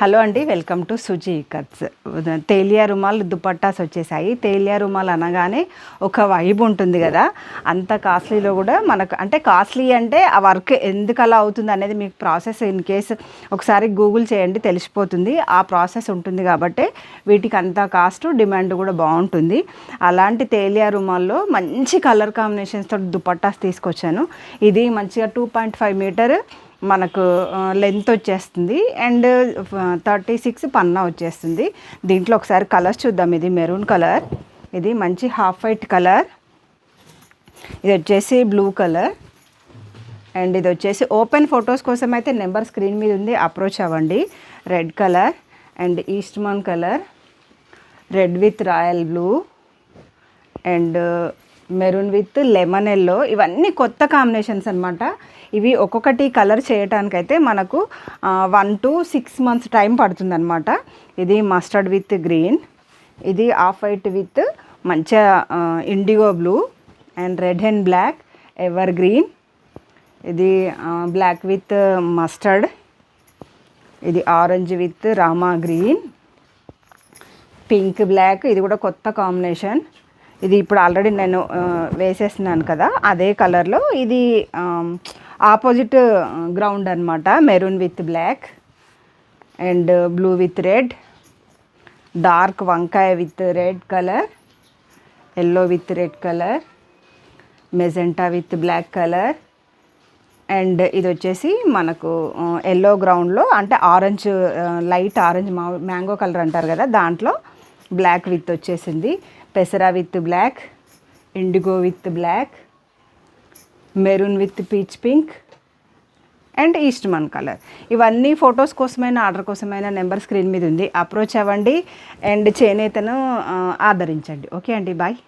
Hello అండి, welcome to Suji cuts. తేలియా రుమాల్ దుపట్టాస్ వచ్చేసాయి. తేలియా రుమాల్ అనగానే ఒక వైబ్ ఉంటుంది కదా, అంత కాస్ట్లీలో కూడా మనకు అంటే కాస్ట్లీ అంటే ఆ వర్క్ ఎందుకు అలా అవుతుంది అనేది మీకు ప్రాసెస్ ఇన్ కేస్ ఒకసారి గూగుల్ చేయండి, తెలిసిపోతుంది. ఆ ప్రాసెస్ ఉంటుంది కాబట్టి వీటికి అంత కాస్ట్, డిమాండ్ కూడా బాగుంటుంది. అలాంటి తేలియా రుమాల్లో మంచి కలర్ కాంబినేషన్స్తో దుపట్టాస్ తీసుకొచ్చాను. ఇది మంచిగా 2.5 మీటర్ మనకు లెంత్ వచ్చేస్తుంది అండ్ 36 పన్నా వచ్చేస్తుంది. దీంట్లో ఒకసారి కలర్స్ చూద్దాం. ఇది మెరూన్ కలర్, ఇది మంచి హాఫ్ వైట్ కలర్, ఇది వచ్చేసి బ్లూ కలర్ అండ్ ఇది వచ్చేసి ఓపెన్ ఫొటోస్ కోసం అయితే నెంబర్ స్క్రీన్ మీద ఉంది, అప్రోచ్ అవ్వండి. Red colour and Eastman colour, red with royal blue and maroon with lemon yellow. ఇవన్నీ కొత్త కాంబినేషన్స్ అనమాట. ఇవి ఒక్కొక్కటి కలర్ చేయటానికైతే మనకు 1 to 6 months టైం పడుతుంది అనమాట. ఇది మస్టర్డ్ విత్ గ్రీన్, ఇది ఆఫ్ వైట్ విత్ మంచిగా indigo blue and red and black evergreen, ఇది బ్లాక్ విత్ మస్టర్డ్, ఇది orange with Rama green, pink black, ఇది కూడా కొత్త కాంబినేషన్. ఇది ఇప్పుడు ఆల్రెడీ నేను వేసేస్తున్నాను కదా, అదే కలర్లో ఇది ఆపోజిట్ గ్రౌండ్ అనమాట. Maroon with black and blue with red, dark వంకాయ with red colour, yellow with red colour, magenta with black colour and ఇది వచ్చేసి మనకు ఎల్లో గ్రౌండ్లో అంటే orange, light orange mango colour అంటారు కదా, దాంట్లో బ్లాక్ విత్ వచ్చేసింది. పెసరా with black, indigo with black, maroon with peach pink and Eastman colour. ఇవన్నీ ఫొటోస్ కోసమైనా ఆర్డర్ కోసమైనా నెంబర్ స్క్రీన్ మీద ఉంది, అప్రోచ్ అవ్వండి అండ్ చేనేతను ఆదరించండి. ఓకే అండి, బాయ్.